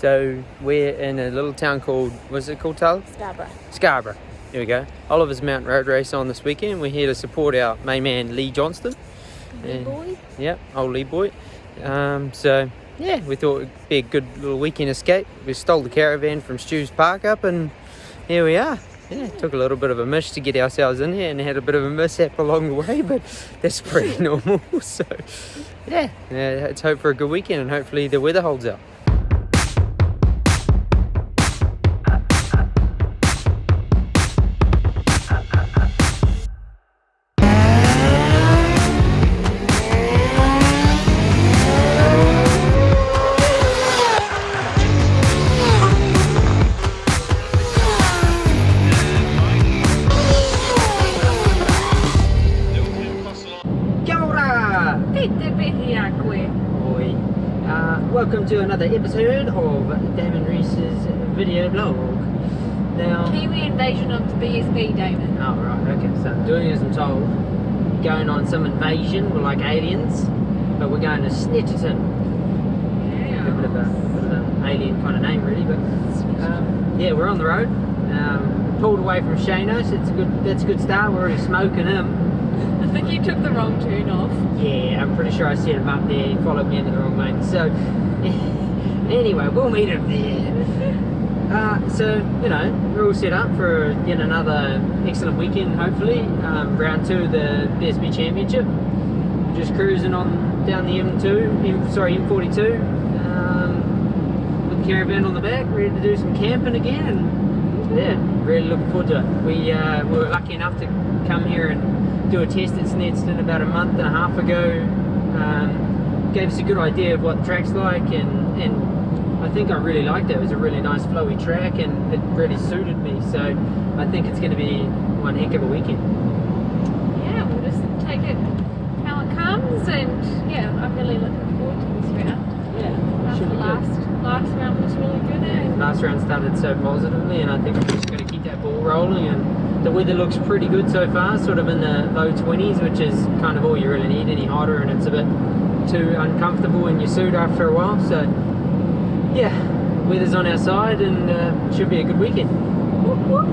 So we're in a little town called, what's it called, Tal? Scarborough. Scarborough. Here we go. Oliver's Mountain Road Race on this weekend. We're here to support our main man Lee Johnston. Lee boy. Yep, old Lee boy. So yeah, we thought it'd be a good little weekend escape. We stole the caravan from Stu's Park up, and here we are. Yeah, it took a little bit of a mish to get ourselves in here and had a bit of a mishap along the way, but that's pretty normal. So yeah, let's hope for a good weekend and hopefully the weather holds up. Welcome to another episode of Damon Rees's video blog. Now, Kiwi invasion of the BSB, Damon. Oh right, okay. So I'm doing as I'm told. Going on some invasion. We're like aliens, but we're going to Snetterton. Yeah. A bit of an alien kind of name, really. But yeah, we're on the road. Pulled away from Shano, so that's a good start. We're already smoking him. I think you took the wrong turn off. Yeah, I'm pretty sure I set him up there. He followed me into the wrong lane. So, anyway, we'll meet him there. So, you know, we're all set up for yet another excellent weekend, hopefully. Round 2 of the BSB Championship. Just cruising on down the M42, with the caravan on the back, ready to do some camping again. And yeah, really looking forward to it. We were lucky enough to come here and do a test at Snetterton about a month and a half ago. Gave us a good idea of what the track's like, and I think I really liked it. It was a really nice flowy track and it really suited me, so I think it's going to be one heck of a weekend. Yeah, we'll just take it how it comes, and yeah, I'm really looking forward to this round. Yeah, should be good. Last round was really good. Last round started so positively, and I think we're just going to keep that ball rolling, and the weather looks pretty good so far, sort of in the low 20s, which is kind of all you really need. Any hotter and it's a bit too uncomfortable in your suit after a while. So yeah, weather's on our side, and should be a good weekend. Whoop, whoop.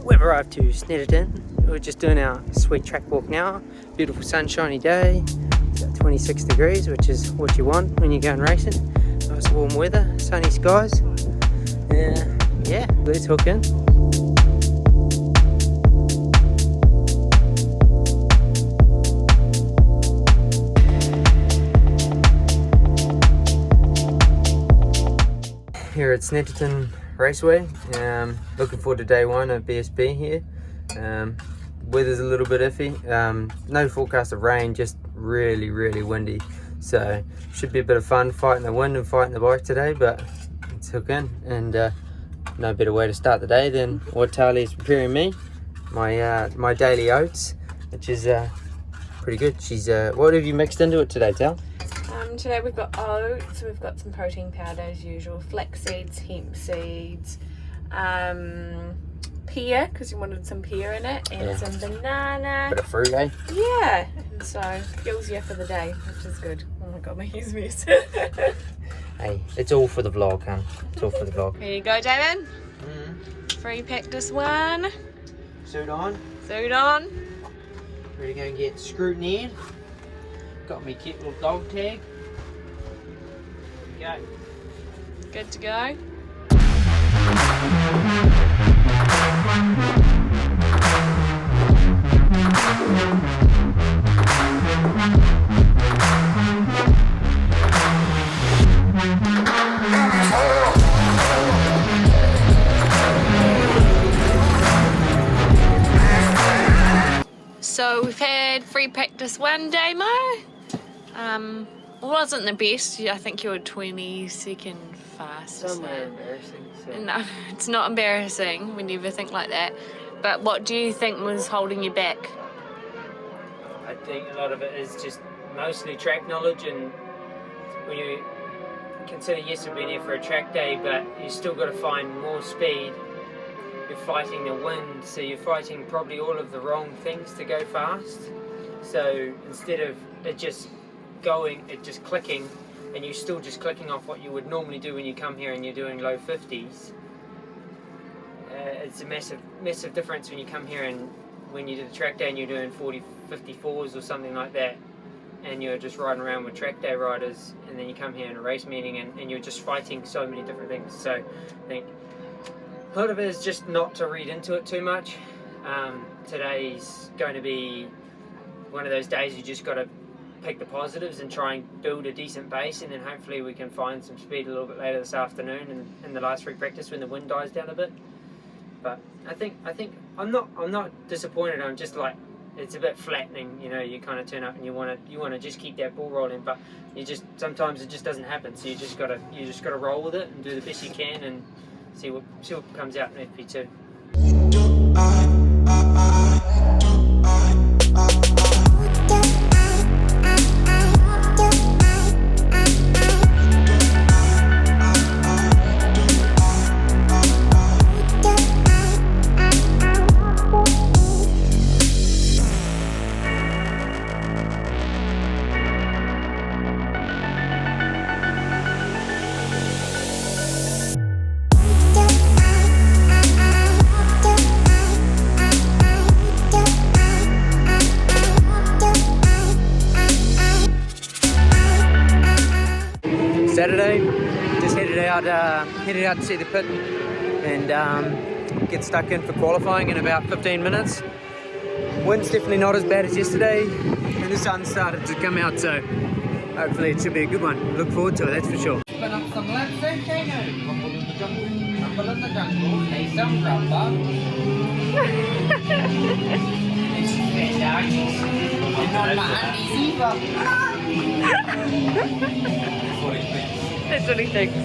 We've arrived to Snetterton. We're just doing our sweet track walk now. Beautiful sunshiny day. It's about 26 degrees, which is what you want when you're going racing. Nice warm weather, sunny skies. Yeah, let's hook in. Here at Snetterton Raceway. Looking forward to day 1 of BSB here. Weather's a little bit iffy. No forecast of rain, just really windy. So should be a bit of fun fighting the wind and fighting the bike today, but let's hook in. And no better way to start the day than what Tali's preparing me. My daily oats, which is pretty good. She's what have you mixed into it today, Tal? Today we've got oats, we've got some protein powder as usual, flax seeds, hemp seeds, pear, because you wanted some pear in it, and some banana. Bit of fruit, eh? Yeah, and so fuels you for the day, which is good. Oh my god, my hair's mess. Hey, it's all for the vlog, huh? It's all for the vlog. Here you go, Damon. Free practice 1. Suit on. Suit on. Ready to go and get scrutineered. Got me cute little dog tag. Go. Good to go. So we've had free practice 1 demo. Wasn't the best. I think you were 22nd fastest. Somewhere embarrassing. So. No, it's not embarrassing. We never think like that. But what do you think was holding you back? I think a lot of it is just mostly track knowledge, and when you consider, yes, we've been here for a track day, but you still got to find more speed. You're fighting the wind, so you're fighting probably all of the wrong things to go fast. So instead of it just clicking, and you're still just clicking off what you would normally do when you come here and you're doing low 50s. It's a massive difference when you come here and when you do the track day and you're doing 54s or something like that, and you're just riding around with track day riders, and then you come here in a race meeting and you're just fighting so many different things. So I think a lot of it is just not to read into it too much. Today's going to be one of those days you just got to pick the positives and try and build a decent base, and then hopefully we can find some speed a little bit later this afternoon and in the last free practice when the wind dies down a bit. But I think I'm not disappointed. I'm just like, it's a bit flattening, you know. You kind of turn up and you want to just keep that ball rolling, but sometimes it just doesn't happen. So you just gotta roll with it and do the best you can and see what comes out in FP2. Saturday, just headed out to see the pit and get stuck in for qualifying in about 15 minutes. Wind's definitely not as bad as yesterday, and the sun started to come out, so hopefully it should be a good one. Look forward to it, that's for sure. Open up some laps, rumble in the jungle, rumble in the jungle, play some rumba. It's fantastic. And not my undies either. That's what he thinks.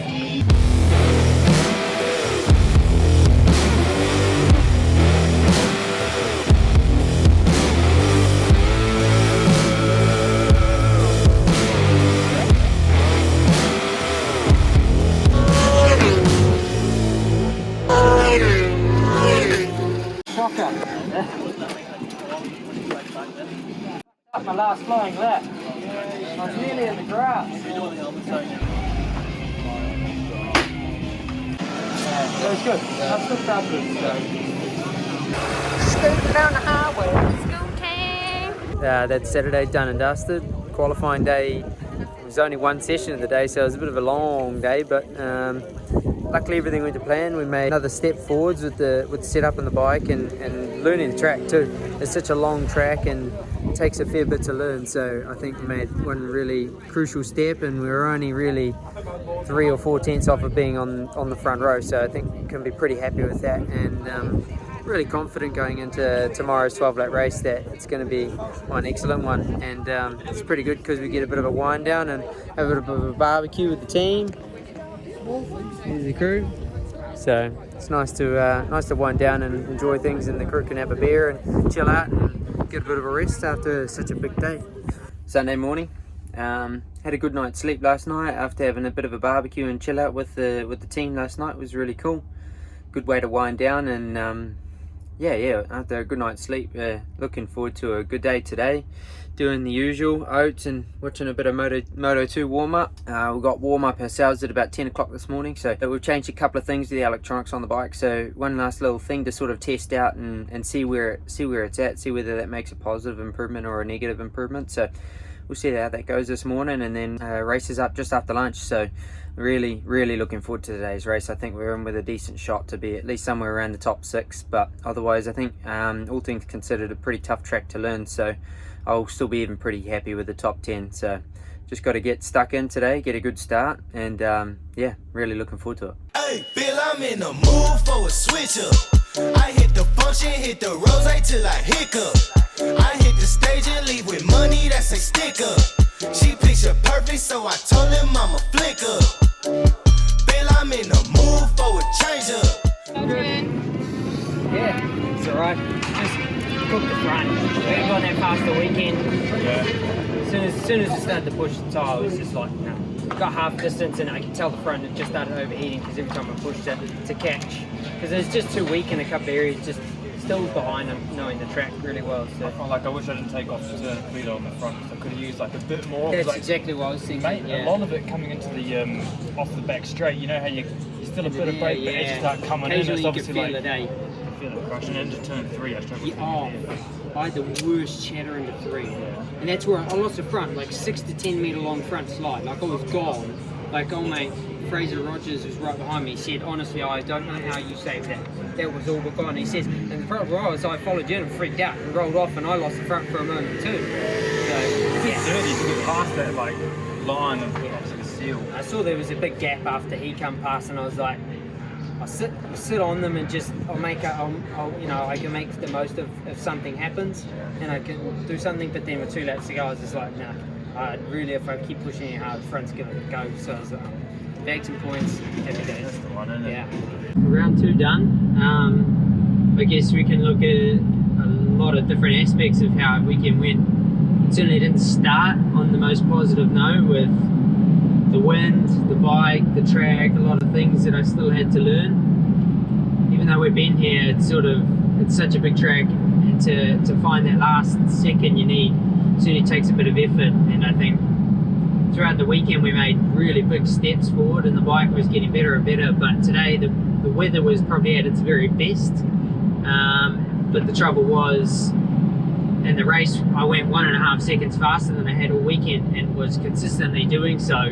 Shocker. That's my last flying lap. I was nearly in the grass. It was good. I still started it, so. Scooting down the highway. Scooting. That's Saturday done and dusted. Qualifying day, it was only one session of the day, so it was a bit of a long day, but luckily everything went to plan. We made another step forwards with the setup on the bike and learning the track too. It's such a long track and it takes a fair bit to learn, so I think we made one really crucial step, and we were only really 3 or 4 tenths off of being on the front row, so I think we can be pretty happy with that, and really confident going into tomorrow's 12-lap race that it's going to be one excellent one. And it's pretty good because we get a bit of a wind down and have a bit of a barbecue with the team. Here's the crew, so it's nice to wind down and enjoy things, and the crew can have a beer and chill out and get a bit of a rest after such a big day. Sunday morning, had a good night's sleep last night after having a bit of a barbecue and chill out with the team last night. It was really cool, good way to wind down, and yeah, after a good night's sleep, looking forward to a good day today. Doing the usual oats and watching a bit of Moto 2 warm-up. We got warm-up ourselves at about 10 o'clock this morning, so we've changed a couple of things to the electronics on the bike. So one last little thing to sort of test out and see where it's at, see whether that makes a positive improvement or a negative improvement. So we'll see how that goes this morning, and then races up just after lunch. So really looking forward to today's race. I think we're in with a decent shot to be at least somewhere around the top 6, but otherwise I think all things considered a pretty tough track to learn, so I'll still be even pretty happy with the top 10. So just got to get stuck in today, get a good start, and yeah, really looking forward to it. Hey Bill, I'm in the mood for a switch up. I hit the function, hit the rose till I hiccup. I hit the stage and leave with money that's a sticker. She picture perfect, so I told him I'm a flicker. Bill, I'm in the mood for a change up. Okay. Yeah, it's alright. Just cooked the front. We hadn't gone that fast the weekend. Yeah. As soon as it started to push the tyre, it was just like, no. Got half distance and I could tell the front had just started overheating because every time I pushed it to catch. Because it was just too weak in a couple of areas, just still behind them, knowing the track really well. So. I felt like I wish I didn't take off the turn wheel on the front, because I could have used like a bit more. That's like, exactly what I was thinking. Mate, a lot of it coming into the off the back straight, you know how you still a bit of brake, but as you start coming in, it's obviously you can feel like it, eh? you feel it crushing into turn 3. I struggled. I had the worst chatter into 3, and that's where I lost the front, like 6 to 10 metre long front slide. Like I was gone. Like old mate Fraser Rogers was right behind me. He said, honestly, I don't know how you saved that. That was all but gone. He says, and the front row was I followed you and freaked out and rolled off, and I lost the front for a moment too. So It's dirty to get past that like line of like a seal. I saw there was a big gap after he come past, and I was like, I'll sit on them and just I'll you know, I can make the most of if something happens, and I can do something. But then with 2 laps to go, I was just like, nah. Really, if I keep pushing it hard, the front's gonna go. So I was like, bags and points, happy days. That's the one, isn't it? Yeah. Round 2 done. I guess we can look at a lot of different aspects of how our weekend went. It certainly didn't start on the most positive note with the wind, the bike, the track, a lot of things that I still had to learn. Even though we've been here, it's such a big track, and to find that last second you need certainly takes a bit of effort. And I think throughout the weekend we made really big steps forward, and the bike was getting better and better. But today the weather was probably at its very best. But the trouble was, in the race I went 1.5 seconds faster than I had all weekend, and was consistently doing so.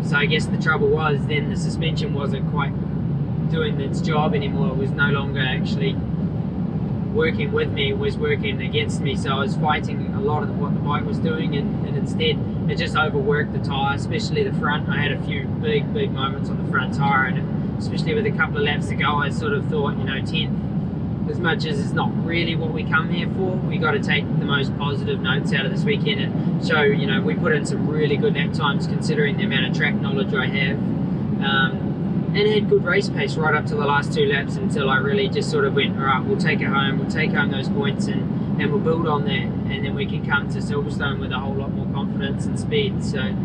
So I guess the trouble was then the suspension wasn't quite doing its job anymore. It was no longer actually working with me, it was working against me. So I was fighting a lot of what the bike was doing, and instead it just overworked the tyre, especially the front. I had a few big moments on the front tyre, and especially with a couple of laps to go, I sort of thought, you know, 10, as much as it's not really what we come here for, we got to take the most positive notes out of this weekend and show, you know, we put in some really good lap times considering the amount of track knowledge I have. And had good race pace right up to the last 2 laps, until I really just sort of went, all right, we'll take it home, we'll take home those points, and we'll build on that, and then we can come to Silverstone with a whole lot more confidence and speed. So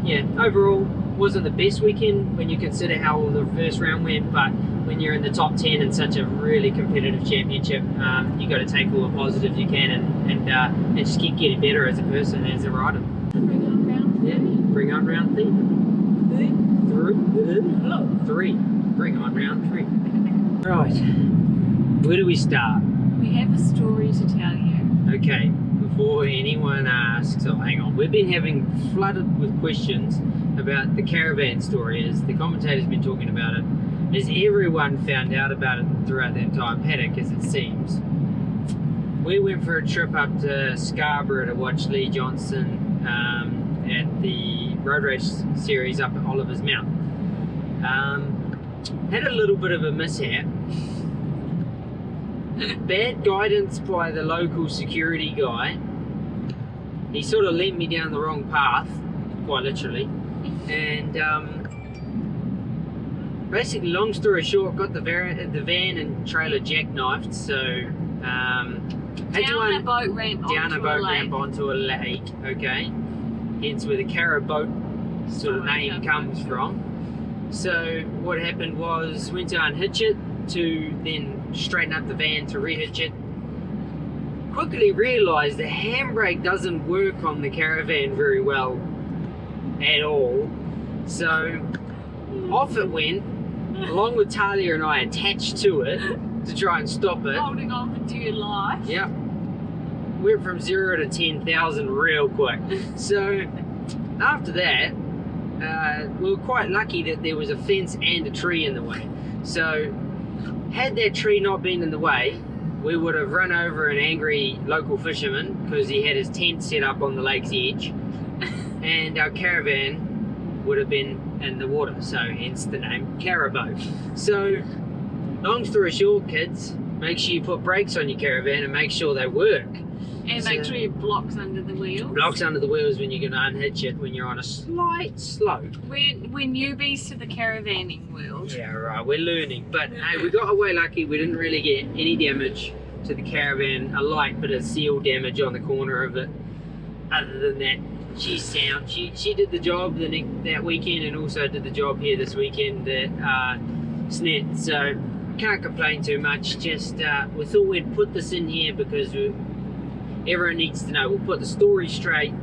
yeah, overall wasn't the best weekend when you consider how the first round went, but when you're in the top 10 in such a really competitive championship, you got to take all the positives you can, and just keep getting better as a person, as a rider. Bring on round 3. Yeah, bring on round 3. 3. Bring on round 3. Right, where do we start? We have a story to tell you. Okay, before anyone asks, oh hang on, we've been having flooded with questions about the caravan story, as the commentator's been talking about it, as everyone found out about it throughout the entire paddock, as it seems. We went for a trip up to Scarborough to watch Lee Johnson at the road race series up at Oliver's Mount. Had a little bit of a mishap. Bad guidance by the local security guy. He sort of led me down the wrong path, quite literally. And basically, long story short, got the van and trailer jackknifed. So Down a boat ramp onto a lake. Okay, hence where the Cara boat sort of name comes from. So what happened was, went to unhitch it to then straighten up the van to rehitch it. Quickly realised the handbrake doesn't work on the caravan very well at all. So off it went, along with Talia and I attached to it to try and stop it. Holding on for dear life. Yep. Went from 0 to 10,000 real quick. So after that, we were quite lucky that there was a fence and a tree in the way. So had that tree not been in the way, we would have run over an angry local fisherman because he had his tent set up on the lake's edge, and our caravan would have been in the water, so hence the name Caraboat. So long story short, kids, make sure you put brakes on your caravan and make sure they work. And make sure you have blocks under the wheels. Blocks under the wheels when you're going to unhitch it when you're on a slight slope. We're newbies to the caravanning world. Yeah, right, we're learning. But hey, we got away lucky. We didn't really get any damage. to the caravan, a light bit of seal damage on the corner of it. Other than that, she's sound. She did the job that weekend, and also did the job here this weekend at Snet. So can't complain too much. Just we thought we'd put this in here because everyone needs to know. We'll put the story straight.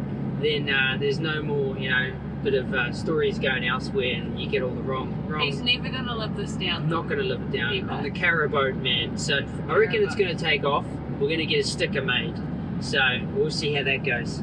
Then there's no more, you know, bit of stories going elsewhere, and you get all the wrong. He's never gonna live this down. Not gonna live it down. Never. I'm the caravan man. So I reckon it's gonna take off. We're gonna get a sticker made. So we'll see how that goes.